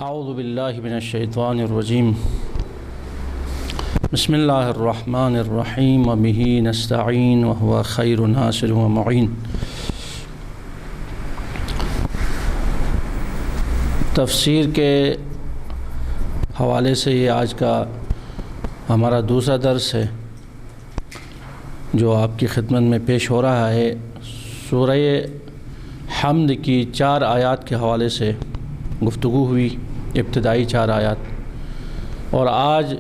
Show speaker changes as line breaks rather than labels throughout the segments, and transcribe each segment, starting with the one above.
اعوذ باللہ من الشیطان الرجیم بسم اللہ الرحمن الرحیم وبہ نستعین وہو خیر ناصر و معین۔ تفسیر کے حوالے سے یہ آج کا ہمارا دوسرا درس ہے جو آپ کی خدمت میں پیش ہو رہا ہے۔ سورہ حمد کی 4 آیات کے حوالے سے گفتگو ہوئی، ابتدائی 4 آیات، اور آج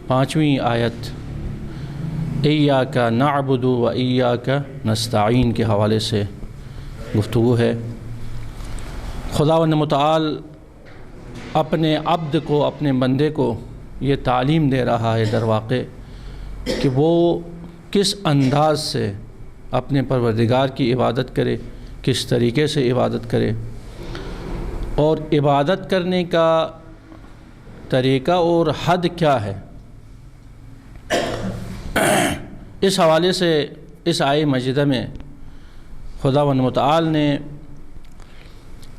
5ویں آیت ایاک نعبد و ایاک نستعین کے حوالے سے گفتگو ہے۔ خداوند متعال اپنے عبد کو، اپنے بندے کو یہ تعلیم دے رہا ہے در واقع کہ وہ کس انداز سے اپنے پروردگار کی عبادت کرے، کس طریقے سے عبادت کرے، اور عبادت کرنے کا طریقہ اور حد کیا ہے۔ اس حوالے سے اس آیہ مجیدہ میں خداوند متعال نے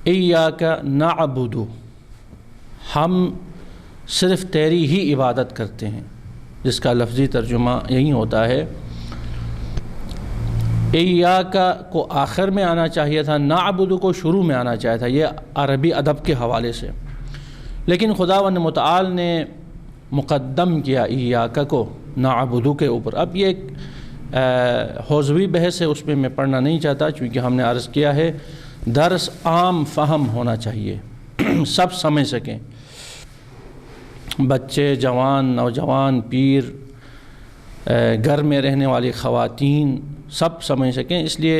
ایاک نعبد، ہم صرف تیری ہی عبادت کرتے ہیں، جس کا لفظی ترجمہ یہی ہوتا ہے۔ ایاک کو آخر میں آنا چاہیے تھا، نعبد کو شروع میں آنا چاہیے تھا، یہ عربی ادب کے حوالے سے، لیکن خداوند متعال نے مقدم کیا ایاک کو نعبد کے اوپر۔ اب یہ ایک حوزوی بحث ہے، اس میں پڑھنا نہیں چاہتا، چونکہ ہم نے عرض کیا ہے درس عام فہم ہونا چاہیے، سب سمجھ سکیں، بچے، جوان، نوجوان، پیر، گھر میں رہنے والی خواتین سب سمجھ سکیں، اس لیے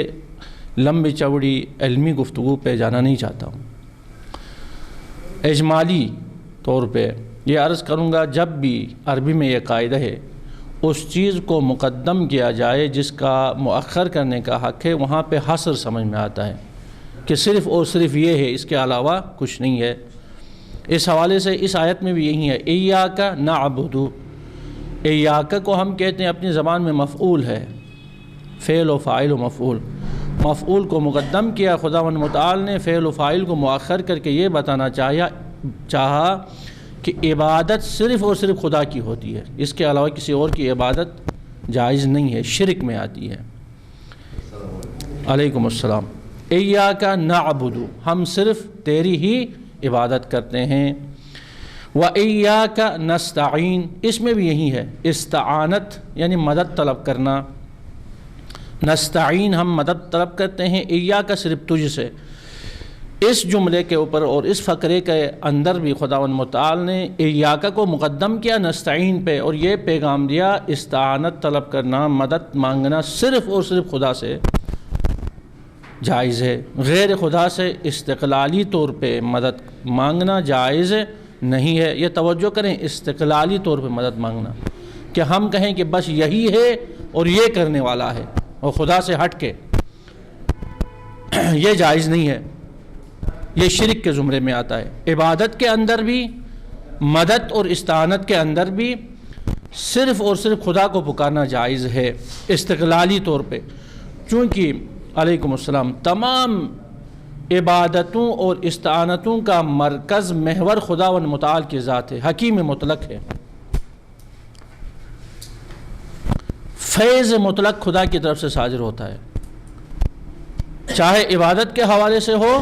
لمبی چوڑی علمی گفتگو پہ جانا نہیں چاہتا ہوں۔ اجمالی طور پہ یہ عرض کروں گا، جب بھی عربی میں یہ قاعدہ ہے اس چیز کو مقدم کیا جائے جس کا مؤخر کرنے کا حق ہے، وہاں پہ حصر سمجھ میں آتا ہے کہ صرف اور صرف یہ ہے، اس کے علاوہ کچھ نہیں ہے۔ اس حوالے سے اس آیت میں بھی یہی ہے، ایاک نعبد، ایاک کو ہم کہتے ہیں اپنی زبان میں مفعول ہے، فعل و فاعل و مفعول، مفعول کو مقدم کیا خداوند متعال نے، فعل و فاعل کو مؤخر کر کے یہ بتانا چاہا کہ عبادت صرف اور صرف خدا کی ہوتی ہے، اس کے علاوہ کسی اور کی عبادت جائز نہیں ہے، شرک میں آتی ہے۔ علیکم السلام۔ ایاک نعبد، ہم صرف تیری ہی عبادت کرتے ہیں، وَإِيَّاكَ نَسْتَعِينُ، اس میں بھی یہی ہے، استعانت یعنی مدد طلب کرنا، نستعین ہم مدد طلب کرتے ہیں، ایاک صرف تجھ سے۔ اس جملے کے اوپر اور اس فقرے کے اندر بھی خداوند متعال نے ایاک کو مقدم کیا نستعین پہ، اور یہ پیغام دیا استعانت طلب کرنا، مدد مانگنا صرف اور صرف خدا سے جائز ہے، غیر خدا سے استقلالی طور پہ مدد مانگنا جائز نہیں ہے۔ یہ توجہ کریں، استقلالی طور پہ مدد مانگنا، کہ ہم کہیں کہ بس یہی ہے اور یہ کرنے والا ہے اور خدا سے ہٹ کے، یہ جائز نہیں ہے، یہ شرک کے زمرے میں آتا ہے۔ عبادت کے اندر بھی، مدد اور استعانت کے اندر بھی صرف اور صرف خدا کو پکارنا جائز ہے استقلالی طور پہ، چونکہ علیکم السلام تمام عبادتوں اور استعانتوں کا مرکز محور خداوند متعال کی ذات ہے، حکیم مطلق ہے، فیض مطلق خدا کی طرف سے صادر ہوتا ہے، چاہے عبادت کے حوالے سے ہو،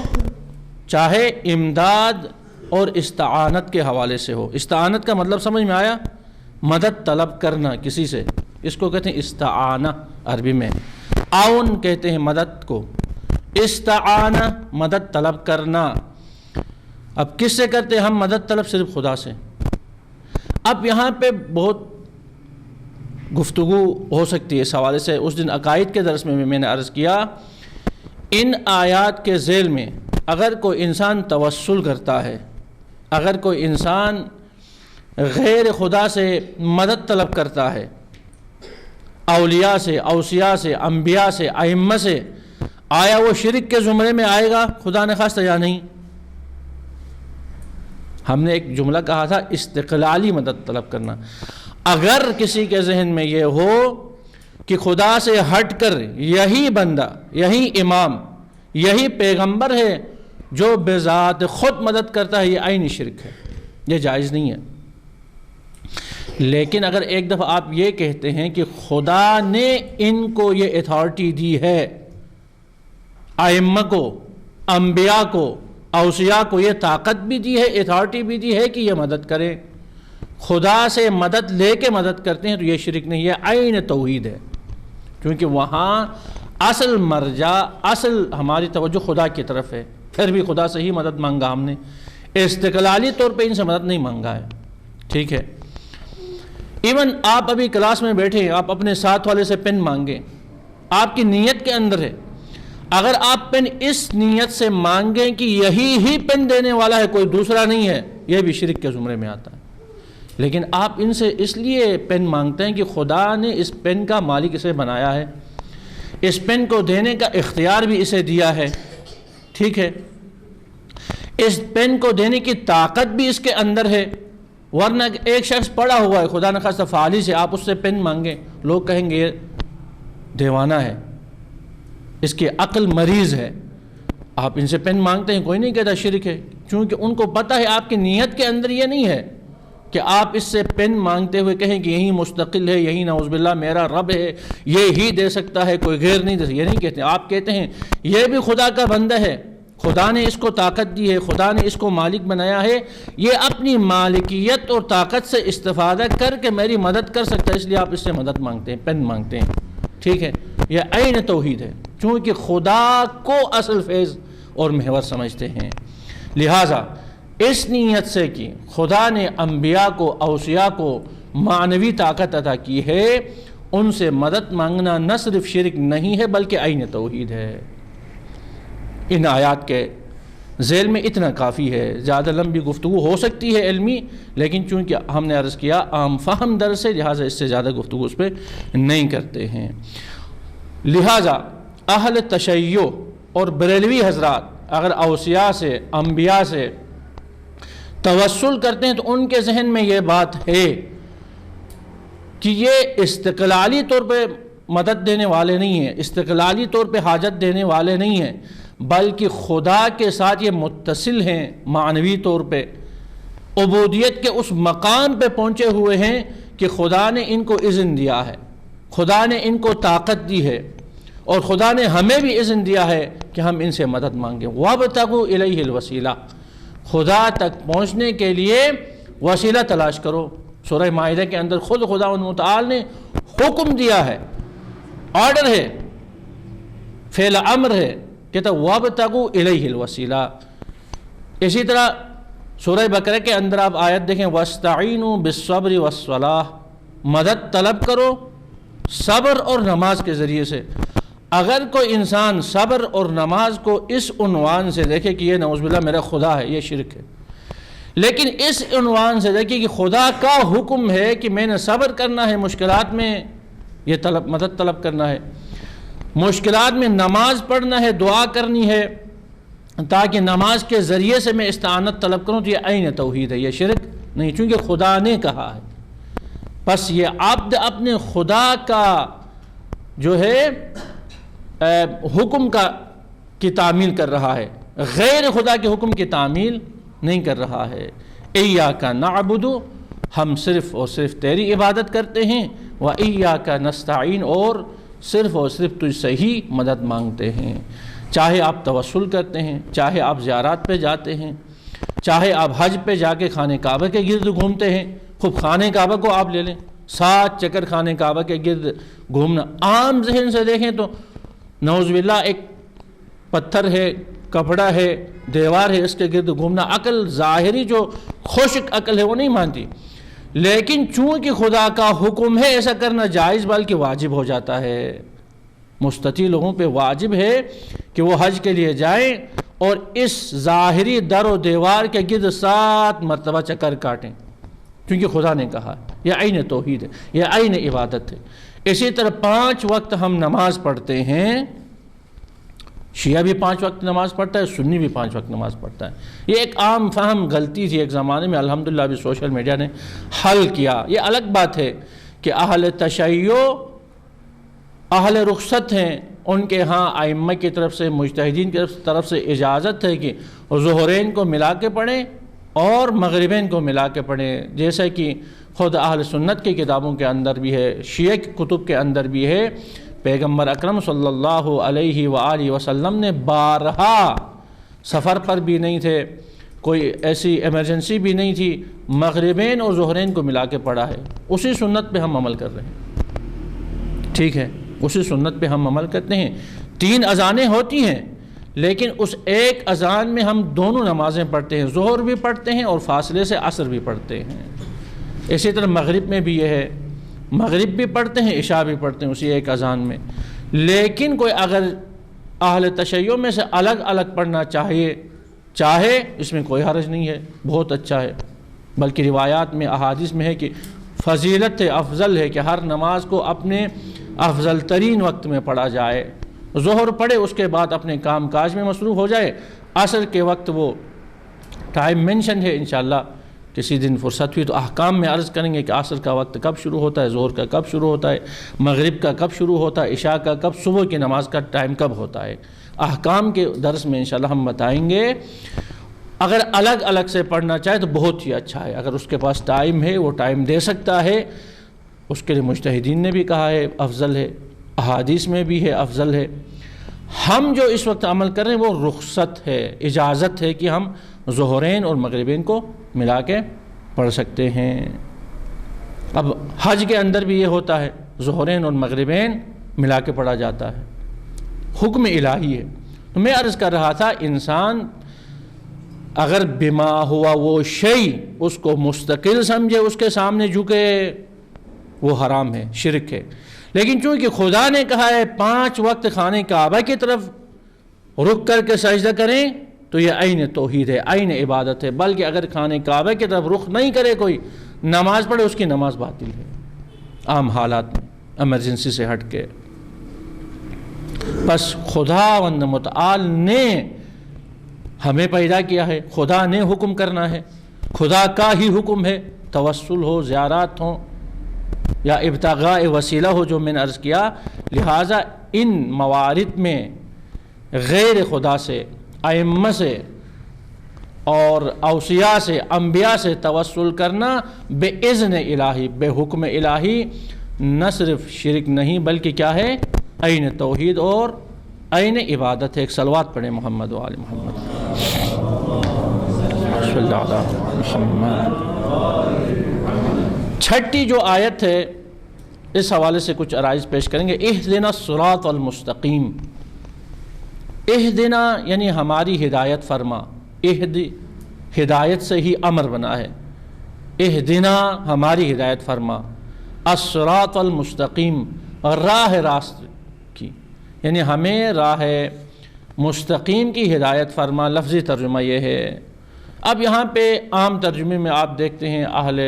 چاہے امداد اور استعانت کے حوالے سے ہو۔ استعانت کا مطلب سمجھ میں آیا؟ مدد طلب کرنا کسی سے، اس کو کہتے ہیں استعانہ عربی میں، عون کہتے ہیں مدد کو، استعانہ مدد طلب کرنا۔ اب کس سے کرتے ہیں ہم مدد طلب؟ صرف خدا سے۔ اب یہاں پہ بہت گفتگو ہو سکتی ہے اس حوالے سے، اس دن عقائد کے درس میں نے عرض کیا، ان آیات کے ذیل میں اگر کوئی انسان توسل کرتا ہے، اگر کوئی انسان غیر خدا سے مدد طلب کرتا ہے، اولیاء سے، اوصیاء سے، انبیاء سے، ائمہ سے، آیا وہ شرک کے زمرے میں آئے گا خدا نے خواستہ یا نہیں؟ ہم نے ایک جملہ کہا تھا استقلالی مدد طلب کرنا۔ اگر کسی کے ذہن میں یہ ہو کہ خدا سے ہٹ کر یہی بندہ، یہی امام، یہی پیغمبر ہے جو بذات خود مدد کرتا ہے یہ عینی شرک ہے، یہ جائز نہیں ہے۔ لیکن اگر ایک دفعہ آپ یہ کہتے ہیں کہ خدا نے ان کو یہ اتھارٹی دی ہے، ائمہ کو، انبیاء کو، اوصیاء کو یہ طاقت بھی دی ہے، اتھارٹی بھی دی ہے کہ یہ مدد کریں، خدا سے مدد لے کے مدد کرتے ہیں، تو یہ شرک نہیں، یہ عین توحید ہے، کیونکہ وہاں اصل مرجع، اصل ہماری توجہ خدا کی طرف ہے، پھر بھی خدا سے ہی مدد مانگا ہم نے، استقلالی طور پہ ان سے مدد نہیں مانگا ہے، ٹھیک ہے۔ ایون آپ ابھی کلاس میں بیٹھے ہیں، آپ اپنے ساتھ والے سے پن مانگیں، آپ کی نیت کے اندر ہے، اگر آپ پن اس نیت سے مانگیں کہ یہی ہی پن دینے والا ہے، کوئی دوسرا نہیں ہے، یہ بھی شرک کے زمرے میں آتا ہے۔ لیکن آپ ان سے اس لیے پن مانگتے ہیں کہ خدا نے اس پن کا مالک اسے بنایا ہے، اس پن کو دینے کا اختیار بھی اسے دیا ہے، ٹھیک ہے، اس پن کو دینے کی طاقت بھی اس کے اندر ہے، ورنہ ایک شخص پڑا ہوا ہے، خدا نخواستہ فالج ہے، آپ اس سے پن مانگیں، لوگ کہیں گے یہ دیوانہ ہے، اس کی عقل مریض ہے، آپ ان سے پن مانگتے ہیں، کوئی نہیں کہتا شرک ہے، چونکہ ان کو پتہ ہے آپ کی نیت کے اندر یہ نہیں ہے کہ آپ اس سے پن مانگتے ہوئے کہیں کہ یہی مستقل ہے، یہی نعوذ باللہ میرا رب ہے، یہ ہی دے سکتا ہے، کوئی غیر نہیں دے سکتا، یہ نہیں کہتے، آپ کہتے ہیں یہ بھی خدا کا بندہ ہے، خدا نے اس کو طاقت دی ہے، خدا نے اس کو مالک بنایا ہے، یہ اپنی مالکیت اور طاقت سے استفادہ کر کے میری مدد کر سکتا ہے، اس لیے آپ اس سے مدد مانگتے ہیں، پن مانگتے ہیں، ٹھیک ہے، یہ عین توحید ہے، چونکہ خدا کو اصل فیض اور محور سمجھتے ہیں۔ لہٰذا اس نیت سے کہ خدا نے انبیاء کو، اوصیاء کو معنوی طاقت عطا کی ہے، ان سے مدد مانگنا نہ صرف شرک نہیں ہے بلکہ عین توحید ہے۔ ان آیات کے ذیل میں اتنا کافی ہے، زیادہ لمبی گفتگو ہو سکتی ہے علمی، لیکن چونکہ ہم نے عرض کیا عام فہم درس ہے، لہٰذا اس سے زیادہ گفتگو اس پہ نہیں کرتے ہیں۔ لہٰذا اہل تشیع اور بریلوی حضرات اگر اوصیاء سے، انبیاء سے توسل کرتے ہیں تو ان کے ذہن میں یہ بات ہے کہ یہ استقلالی طور پہ مدد دینے والے نہیں ہیں، استقلالی طور پہ حاجت دینے والے نہیں ہیں، بلکہ خدا کے ساتھ یہ متصل ہیں، معنوی طور پہ عبودیت کے اس مقام پہ پہنچے ہوئے ہیں کہ خدا نے ان کو اذن دیا ہے، خدا نے ان کو طاقت دی ہے، اور خدا نے ہمیں بھی اذن دیا ہے کہ ہم ان سے مدد مانگیں۔ وَابْتَغُوا إِلَيْهِ الْوَسِيلَةَ، خدا تک پہنچنے کے لیے وسیلہ تلاش کرو۔ سورہ مائدہ کے اندر خود خدا متعال نے حکم دیا ہے، آرڈر ہے، فعل امر ہے، کہتا وَابْتَغُوا إِلَيْهِ الْوَسِيلَةَ۔ اسی طرح سورہ بقرہ کے اندر آپ آیت دیکھیں، وَاسْتَعِينُوا بِالصَّبْرِ وَالصَّلَاةِ، مدد طلب کرو صبر اور نماز کے ذریعے سے۔ اگر کوئی انسان صبر اور نماز کو اس عنوان سے دیکھے کہ یہ نعوذ باللہ میرا خدا ہے، یہ شرک ہے، لیکن اس عنوان سے دیکھے کہ خدا کا حکم ہے کہ میں نے صبر کرنا ہے، مشکلات میں یہ مدد طلب کرنا ہے، مشکلات میں نماز پڑھنا ہے، دعا کرنی ہے تاکہ نماز کے ذریعے سے میں استعانت طلب کروں، تو یہ عین توحید ہے، یہ شرک نہیں، چونکہ خدا نے کہا ہے۔ بس یہ عبد اپنے خدا کا جو ہے حکم کی تعمیل کر رہا ہے، غیر خدا کے حکم کی تعمیل نہیں کر رہا ہے۔ ایاک نعبد، ہم صرف اور صرف تیری عبادت کرتے ہیں، وایاک نستعین، اور صرف تجھ سے ہی مدد مانگتے ہیں۔ چاہے آپ توسل کرتے ہیں، چاہے آپ زیارات پہ جاتے ہیں، چاہے آپ حج پہ جا کے خانہ کعبہ کے گرد گھومتے ہیں، خوب خانہ کعبہ کو آپ لے لیں، 7 چکر خانہ کعبہ کے گرد گھومنا، عام ذہن سے دیکھیں تو نعوذ باللہ ایک پتھر ہے، کپڑا ہے، دیوار ہے، اس کے گرد گھومنا، عقل ظاہری جو خشک عقل ہے وہ نہیں مانتی، لیکن چونکہ خدا کا حکم ہے ایسا کرنا جائز بلکہ واجب ہو جاتا ہے۔ مستطیع لوگوں پہ واجب ہے کہ وہ حج کے لیے جائیں اور اس ظاہری در و دیوار کے گرد 7 مرتبہ چکر کاٹیں، کیونکہ خدا نے کہا، یہ عین توحید ہے، یہ عین عبادت ہے۔ اسی طرح 5 وقت ہم نماز پڑھتے ہیں، شیعہ بھی 5 وقت نماز پڑھتا ہے، سنی بھی 5 وقت نماز پڑھتا ہے۔ یہ ایک عام فہم غلطی تھی ایک زمانے میں، الحمدللہ ابھی سوشل میڈیا نے حل کیا۔ یہ الگ بات ہے کہ اہل تشیع اہل رخصت ہیں، ان کے ہاں ائمہ کی طرف سے، مجتہدین کی طرف سے اجازت ہے کہ ظہرین کو ملا کے پڑھیں اور مغربین کو ملا کے پڑھیں، جیسا کہ خود اہل سنت کی کتابوں کے اندر بھی ہے، شیعہ کی کتب کے اندر بھی ہے۔ پیغمبر اکرم صلی اللہ علیہ وآلہ وسلم نے بارہا، سفر پر بھی نہیں تھے، کوئی ایسی ایمرجنسی بھی نہیں تھی، مغربین اور ظہرین کو ملا کے پڑھا ہے۔ اسی سنت پہ ہم عمل کر رہے ہیں، ٹھیک ہے، اسی سنت پہ ہم عمل کرتے ہیں۔ 3 اذانیں ہوتی ہیں، لیکن اس ایک اذان میں ہم دونوں نمازیں پڑھتے ہیں، ظہر بھی پڑھتے ہیں اور فاصلے سے عصر بھی پڑھتے ہیں۔ اسی طرح مغرب میں بھی یہ ہے، مغرب بھی پڑھتے ہیں، عشاء بھی پڑھتے ہیں اسی ایک اذان میں۔ لیکن کوئی اگر اہل تشیع میں سے الگ الگ پڑھنا چاہے اس میں کوئی حرج نہیں ہے، بہت اچھا ہے، بلکہ روایات میں احادیث میں ہے کہ فضیلت افضل ہے کہ ہر نماز کو اپنے افضل ترین وقت میں پڑھا جائے، ظہر پڑھے اس کے بعد اپنے کام کاج میں مصروف ہو جائے، عصر کے وقت وہ ٹائم مینشن ہے، انشاءاللہ کسی دن فرصت ہوئی تو احکام میں عرض کریں گے کہ عصر کا وقت کب شروع ہوتا ہے، ظہر کا کب شروع ہوتا ہے، مغرب کا کب شروع ہوتا ہے، عشاء کا کب، صبح کی نماز کا ٹائم کب ہوتا ہے، احکام کے درس میں انشاءاللہ ہم بتائیں گے۔ اگر الگ الگ سے پڑھنا چاہے تو بہت ہی اچھا ہے، اگر اس کے پاس ٹائم ہے وہ ٹائم دے سکتا ہے، اس کے لیے مجتہدین نے بھی کہا ہے افضل ہے، احادیث میں بھی ہے افضل ہے۔ ہم جو اس وقت عمل کر رہے ہیں وہ رخصت ہے، اجازت ہے کہ ہم ظہرین اور مغربین کو ملا کے پڑھ سکتے ہیں۔ اب حج کے اندر بھی یہ ہوتا ہے، ظہرین اور مغربین ملا کے پڑھا جاتا ہے، حکم الہی ہے۔ میں عرض کر رہا تھا انسان اگر بما ہوا وہ شیء اس کو مستقل سمجھے، اس کے سامنے جھکے، وہ حرام ہے، شرک ہے۔ لیکن چونکہ خدا نے کہا ہے 5 وقت خانہ کعبہ کی طرف رک کر کے سجدہ کریں تو یہ عین توحید ہے، عین عبادت ہے۔ بلکہ اگر خانہ کعبہ کی طرف رخ نہیں کرے، کوئی نماز پڑھے، اس کی نماز باطل ہے عام حالات میں، ایمرجنسی سے ہٹ کے۔ بس خداوند متعال نے ہمیں پیدا کیا ہے، خدا نے حکم کرنا ہے، خدا کا ہی حکم ہے، توسل ہو، زیارات ہوں یا ابتغاء وسیلہ ہو جو میں نے عرض کیا، لہٰذا ان موارد میں غیر خدا سے، ائمہ سے اور اوصیاء سے، انبیاء سے توسل کرنا بے اذن الہی، بے حکم الہی، نہ صرف شرک نہیں بلکہ کیا ہے، عین توحید اور عین عبادت ہے۔ ایک صلوات پڑھیں محمد و آل محمد صلی اللہ علیہ وسلم۔ چھٹی جو آیت ہے اس حوالے سے کچھ عرائض پیش کریں گے۔ اہدنا الصراط المستقیم، اہدنا یعنی ہماری ہدایت فرما، ہدایت سے ہی امر بنا ہے، اہدنا ہماری ہدایت فرما، الصراط المستقیم راہ راست کی، یعنی ہمیں راہ مستقیم کی ہدایت فرما۔ لفظی ترجمہ یہ ہے۔ اب یہاں پہ عام ترجمے میں آپ دیکھتے ہیں اہل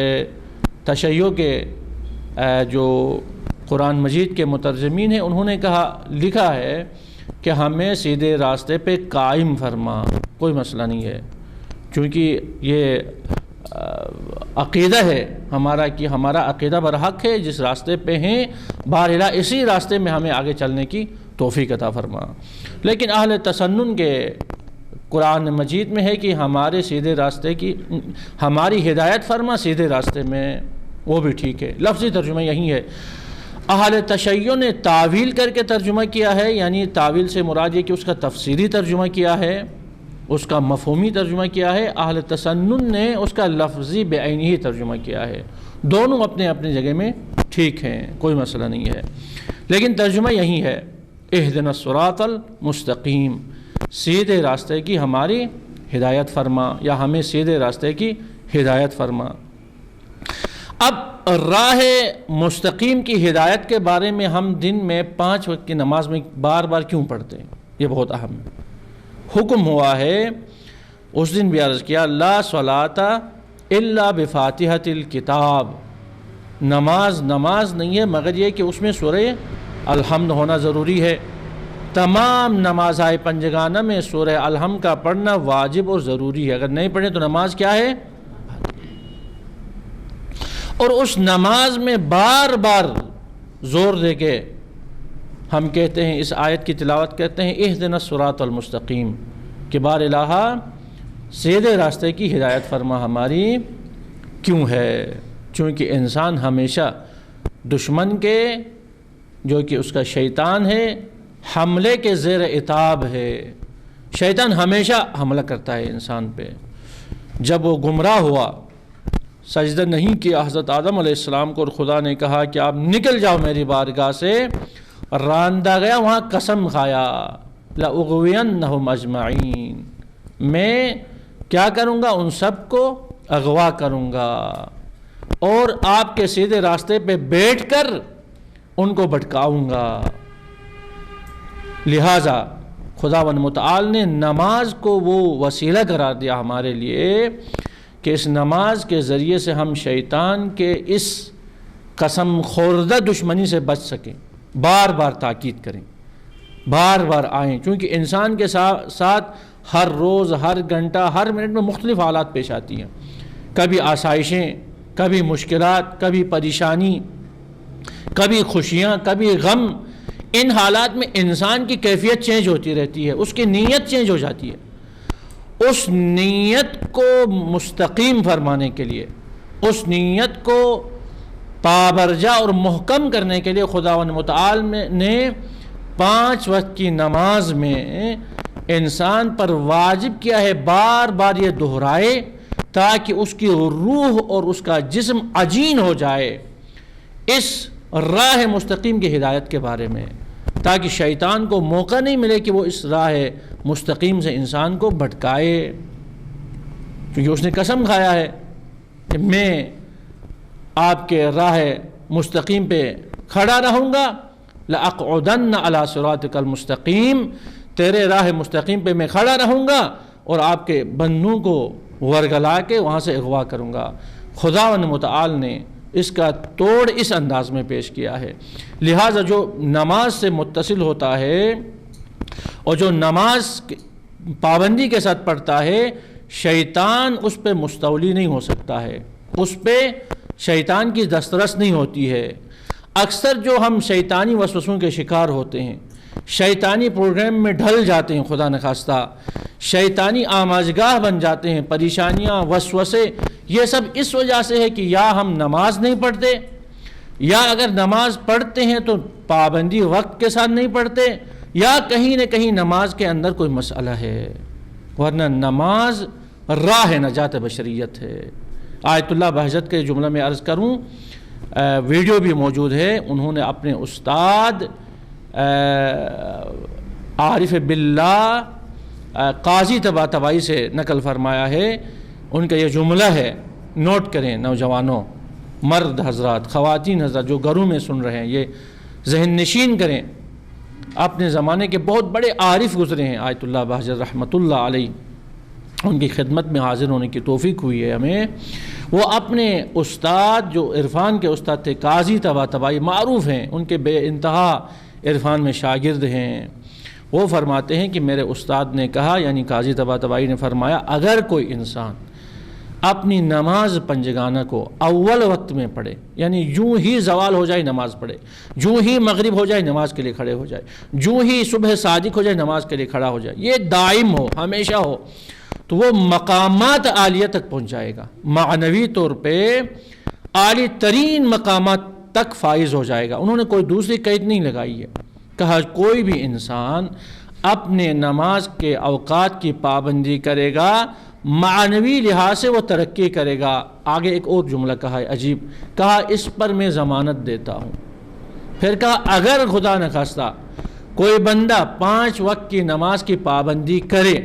تشیع کے جو قرآن مجید کے مترجمین ہیں انہوں نے لکھا ہے کہ ہمیں سیدھے راستے پہ قائم فرما، کوئی مسئلہ نہیں ہے، چونکہ یہ عقیدہ ہے ہمارا کہ ہمارا عقیدہ برحق ہے، جس راستے پہ ہیں بہرحال اسی راستے میں ہمیں آگے چلنے کی توفیق عطا فرما۔ لیکن اہل تسنن کے قرآن مجید میں ہے کہ ہمارے سیدھے راستے کی، ہماری ہدایت فرما سیدھے راستے میں، وہ بھی ٹھیک ہے، لفظی ترجمہ یہی ہے۔ اہل تشیع نے تعویل کر کے ترجمہ کیا ہے، یعنی تعویل سے مراد یہ کہ اس کا تفسیری ترجمہ کیا ہے، اس کا مفہومی ترجمہ کیا ہے۔ اہل تسنن نے اس کا لفظی بعینہ ہی ترجمہ کیا ہے۔ دونوں اپنے اپنی جگہ میں ٹھیک ہیں، کوئی مسئلہ نہیں ہے، لیکن ترجمہ یہی ہے، اہدنا الصراط المستقیم، سیدھے راستے کی ہماری ہدایت فرما، یا ہمیں سیدھے راستے کی ہدایت فرما۔ اب راہ مستقیم کی ہدایت کے بارے میں ہم دن میں 5 وقت کی نماز میں بار بار کیوں پڑھتے ہیں، یہ بہت اہم ہے۔ حکم ہوا ہے، اس دن بھی عرض کیا، لا صلاۃ الا بفاتحۃ الکتاب، نماز نہیں ہے مگر یہ کہ اس میں سورہ الحمد ہونا ضروری ہے۔ تمام نمازائے پنجگانہ میں سورہ الحمد کا پڑھنا واجب اور ضروری ہے، اگر نہیں پڑھیں تو نماز کیا ہے، اور اس نماز میں بار بار زور دے کے ہم کہتے ہیں، اس آیت کی تلاوت کرتے ہیں، اہدنا الصراط المستقیم، کہ بار الہ سیدھے راستے کی ہدایت فرما ہماری کیوں ہے؟ چونکہ انسان ہمیشہ دشمن کے، جو کہ اس کا شیطان ہے، حملے کے زیر عتاب ہے۔ شیطان ہمیشہ حملہ کرتا ہے انسان پہ۔ جب وہ گمراہ ہوا، سجدہ نہیں کیا حضرت آدم علیہ السلام کو، اور خدا نے کہا کہ آپ نکل جاؤ میری بارگاہ سے، راندہ گیا، وہاں قسم کھایا لَأُغْوِيَنَّهُمْ أَجْمَعِينَ، میں کیا کروں گا؟ ان سب کو اغوا کروں گا اور آپ کے سیدھے راستے پہ بیٹھ کر ان کو بھٹکاؤں گا۔ لہٰذا خداوند متعال نے نماز کو وہ وسیلہ قرار دیا ہمارے لیے کہ اس نماز کے ذریعے سے ہم شیطان کے اس قسم خوردہ دشمنی سے بچ سکیں۔ بار بار تاکید کریں، بار بار آئیں، کیونکہ انسان کے ساتھ ہر روز، ہر گھنٹہ، ہر منٹ میں مختلف حالات پیش آتی ہیں، کبھی آسائشیں، کبھی مشکلات، کبھی پریشانی، کبھی خوشیاں، کبھی غم۔ ان حالات میں انسان کی کیفیت چینج ہوتی رہتی ہے، اس کی نیت چینج ہو جاتی ہے۔ اس نیت کو مستقیم فرمانے کے لیے، اس نیت کو پابرجا اور محکم کرنے کے لیے خداوند متعال نے 5 وقت کی نماز میں انسان پر واجب کیا ہے بار بار یہ دہرائے، تاکہ اس کی روح اور اس کا جسم عجین ہو جائے اس راہ مستقیم کی ہدایت کے بارے میں، تاکہ شیطان کو موقع نہیں ملے کہ وہ اس راہ مستقیم سے انسان کو بھٹکائے، کیونکہ اس نے قسم کھایا ہے کہ میں آپ کے راہ مستقیم پہ کھڑا رہوں گا، لَأَقْعُدَنَّ عَلَىٰ صِرَاطِكَ الْمُسْتَقِيمِ، تیرے راہ مستقیم پہ میں کھڑا رہوں گا اور آپ کے بندوں کو ورگلا کے وہاں سے اغوا کروں گا۔ خداوند متعال نے اس کا توڑ اس انداز میں پیش کیا ہے۔ لہٰذا جو نماز سے متصل ہوتا ہے اور جو نماز پابندی کے ساتھ پڑھتا ہے، شیطان اس پہ مستولی نہیں ہو سکتا ہے، اس پہ شیطان کی دسترس نہیں ہوتی ہے۔ اکثر جو ہم شیطانی وسوسوں کے شکار ہوتے ہیں، شیطانی پروگرام میں ڈھل جاتے ہیں، خدا نخواستہ شیطانی آماجگاہ بن جاتے ہیں، پریشانیاں، وسوسے، یہ سب اس وجہ سے ہے کہ یا ہم نماز نہیں پڑھتے، یا اگر نماز پڑھتے ہیں تو پابندی وقت کے ساتھ نہیں پڑھتے، یا کہیں نہ کہیں نماز کے اندر کوئی مسئلہ ہے، ورنہ نماز راہ نجات بشریت ہے۔ آیت اللہ بہجت کے جملہ میں عرض کروں، ویڈیو بھی موجود ہے، انہوں نے اپنے استاد عارف باللہ قاضی طباطبائی سے نقل فرمایا ہے۔ ان کا یہ جملہ ہے، نوٹ کریں نوجوانوں، مرد حضرات، خواتین حضرات جو گھروں میں سن رہے ہیں، یہ ذہن نشین کریں۔ اپنے زمانے کے بہت بڑے عارف گزرے ہیں، آیت اللہ بہجت رحمۃ اللہ علیہ، ان کی خدمت میں حاضر ہونے کی توفیق ہوئی ہے ہمیں۔ وہ اپنے استاد جو عرفان کے استاد تھے، قاضی طباطبائی معروف ہیں، ان کے بے انتہا عرفان میں شاگرد ہیں۔ وہ فرماتے ہیں کہ میرے استاد نے کہا، یعنی قاضی طباطبائی نے فرمایا، اگر کوئی انسان اپنی نماز پنجگانہ کو اول وقت میں پڑھے، یعنی جوں ہی زوال ہو جائے نماز پڑھے، جوں ہی مغرب ہو جائے نماز کے لیے کھڑے ہو جائے، جوں ہی صبح صادق ہو جائے نماز کے لیے کھڑا ہو جائے، یہ دائم ہو، ہمیشہ ہو، تو وہ مقامات عالیہ تک پہنچ جائے گا، معنوی طور پہ عالی ترین مقامات تک فائز ہو جائے گا۔ انہوں نے کوئی دوسری قید نہیں لگائی ہے، کہا کوئی بھی انسان اپنے نماز کے اوقات کی پابندی کرے گا، معنوی لحاظ سے وہ ترقی کرے گا۔ آگے ایک اور جملہ کہا ہے عجیب، کہا اس پر میں ضمانت دیتا ہوں۔ پھر کہا اگر خدا نخواستہ کوئی بندہ 5 وقت کی نماز کی پابندی کرے،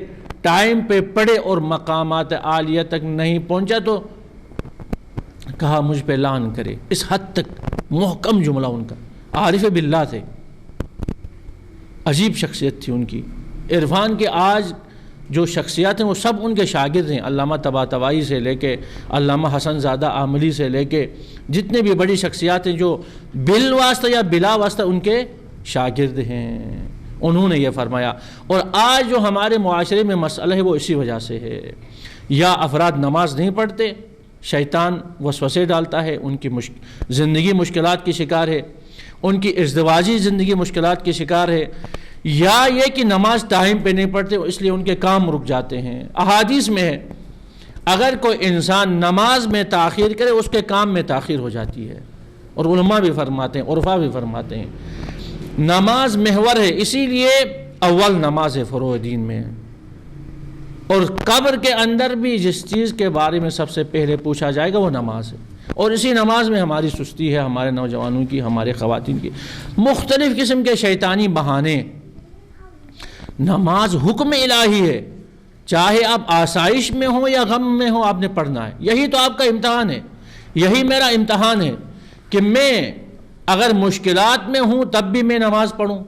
ٹائم پہ پڑھے اور مقامات عالیہ تک نہیں پہنچا تو کہا مجھ پہ لعن کرے۔ اس حد تک محکم جملہ ان کا، عارف باللہ تھے، عجیب شخصیت تھی ان کی۔ عرفان کے آج جو شخصیات ہیں وہ سب ان کے شاگرد ہیں، علامہ طباطبائی سے لے کے علامہ حسن زادہ عاملی سے لے کے جتنے بھی بڑی شخصیات ہیں جو بالواسطہ یا بلا واسطہ ان کے شاگرد ہیں، انہوں نے یہ فرمایا۔ اور آج جو ہمارے معاشرے میں مسئلہ ہے وہ اسی وجہ سے ہے، یا افراد نماز نہیں پڑھتے، شیطان وسوسے ڈالتا ہے، ان کی زندگی مشکلات کی شکار ہے، ان کی ازدواجی زندگی مشکلات کی شکار ہے، یا یہ کہ نماز ٹائم پہ نہیں پڑھتے اس لیے ان کے کام رک جاتے ہیں۔ احادیث میں ہے اگر کوئی انسان نماز میں تاخیر کرے اس کے کام میں تاخیر ہو جاتی ہے، اور علماء بھی فرماتے ہیں، عرفا بھی فرماتے ہیں نماز محور ہے، اسی لیے اول نماز ہے فروع دین میں، اور قبر کے اندر بھی جس چیز کے بارے میں سب سے پہلے پوچھا جائے گا وہ نماز ہے، اور اسی نماز میں ہماری سستی ہے، ہمارے نوجوانوں کی، ہمارے خواتین کی، مختلف قسم کے شیطانی بہانے۔ نماز حکم الہی ہے، چاہے آپ آسائش میں ہوں یا غم میں ہوں آپ نے پڑھنا ہے، یہی تو آپ کا امتحان ہے، یہی میرا امتحان ہے کہ میں اگر مشکلات میں ہوں تب بھی میں نماز پڑھوں،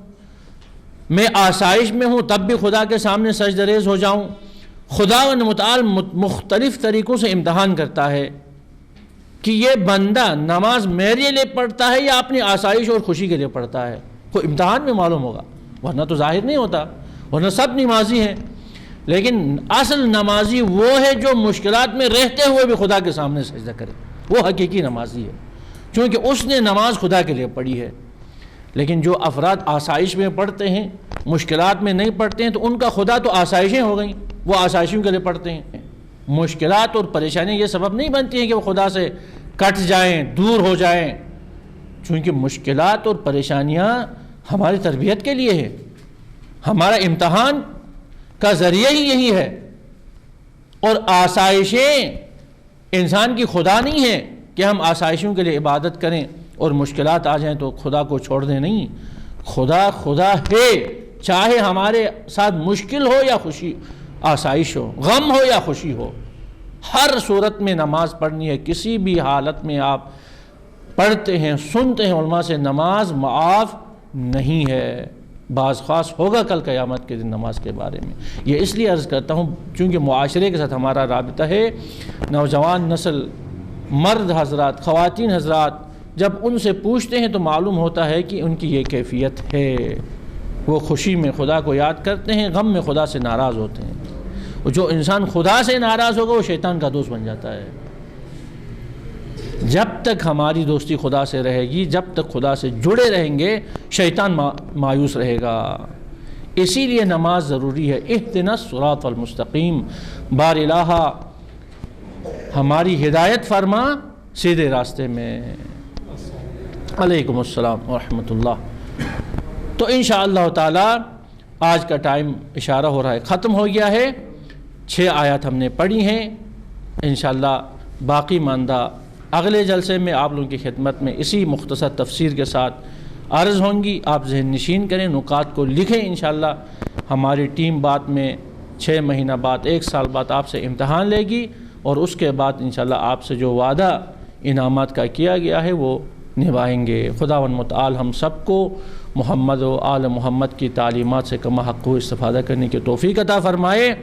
میں آسائش میں ہوں تب بھی خدا کے سامنے سجدہ ریز ہو جاؤں۔ خداوند متعال مختلف طریقوں سے امتحان کرتا ہے کہ یہ بندہ نماز میرے لیے پڑھتا ہے یا اپنی آسائش اور خوشی کے لیے پڑھتا ہے، کوئی امتحان میں معلوم ہوگا، ورنہ تو ظاہر نہیں ہوتا، ورنہ سب نمازی ہیں، لیکن اصل نمازی وہ ہے جو مشکلات میں رہتے ہوئے بھی خدا کے سامنے سجدہ کرے، وہ حقیقی نمازی ہے، چونکہ اس نے نماز خدا کے لیے پڑھی ہے۔ لیکن جو افراد آسائش میں پڑھتے ہیں، مشکلات میں نہیں پڑھتے ہیں، تو ان کا خدا تو آسائشیں ہو گئیں، وہ آسائشوں کے لیے پڑھتے ہیں۔ مشکلات اور پریشانیاں یہ سبب نہیں بنتی ہیں کہ وہ خدا سے کٹ جائیں، دور ہو جائیں، چونکہ مشکلات اور پریشانیاں ہماری تربیت کے لیے ہے، ہمارا امتحان کا ذریعہ ہی یہی ہے، اور آسائشیں انسان کی خدا نہیں ہے کہ ہم آسائشوں کے لیے عبادت کریں اور مشکلات آ جائیں تو خدا کو چھوڑ دیں، نہیں، خدا ہے، چاہے ہمارے ساتھ مشکل ہو یا خوشی، آسائش ہو، غم ہو یا خوشی ہو، ہر صورت میں نماز پڑھنی ہے۔ کسی بھی حالت میں آپ پڑھتے ہیں، سنتے ہیں علماء سے، نماز معاف نہیں ہے، بعض خاص ہوگا کل قیامت کے دن نماز کے بارے میں۔ یہ اس لیے عرض کرتا ہوں چونکہ معاشرے کے ساتھ ہمارا رابطہ ہے، نوجوان نسل، مرد حضرات، خواتین حضرات جب ان سے پوچھتے ہیں تو معلوم ہوتا ہے کہ ان کی یہ کیفیت ہے، وہ خوشی میں خدا کو یاد کرتے ہیں، غم میں خدا سے ناراض ہوتے ہیں، اور جو انسان خدا سے ناراض ہوگا وہ شیطان کا دوست بن جاتا ہے۔ جب تک ہماری دوستی خدا سے رہے گی، جب تک خدا سے جڑے رہیں گے، شیطان مایوس رہے گا۔ اسی لیے نماز ضروری ہے۔ اہدنا الصراط المستقیم، بار الہ ہماری ہدایت فرما سیدھے راستے میں۔ علیکم السلام ورحمۃ اللہ۔ تو انشاءاللہ تعالی آج کا ٹائم اشارہ ہو رہا ہے ختم ہو گیا ہے، 6 آیات ہم نے پڑھی ہیں، انشاءاللہ باقی ماندہ اگلے جلسے میں آپ لوگوں کی خدمت میں اسی مختصر تفسیر کے ساتھ عرض ہوں گی۔ آپ ذہن نشین کریں، نکات کو لکھیں، انشاءاللہ ہماری ٹیم بعد میں 6 مہینہ بعد، 1 سال بعد آپ سے امتحان لے گی، اور اس کے بعد انشاءاللہ آپ سے جو وعدہ انعامات کا کیا گیا ہے وہ نبھائیں گے۔ خداوند متعال ہم سب کو محمد و آل محمد کی تعلیمات سے کما حق کو استفادہ کرنے کی توفیق عطا فرمائے،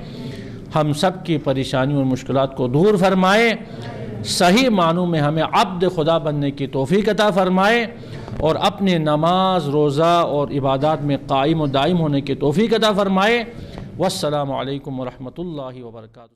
ہم سب کی پریشانیوں اور مشکلات کو دور فرمائے، صحیح معنوں میں ہمیں عبد خدا بننے کی توفیق عطا فرمائے، اور اپنے نماز، روزہ اور عبادات میں قائم و دائم ہونے کی توفیق عطا فرمائے۔ والسلام علیکم ورحمۃ اللہ وبرکاتہ۔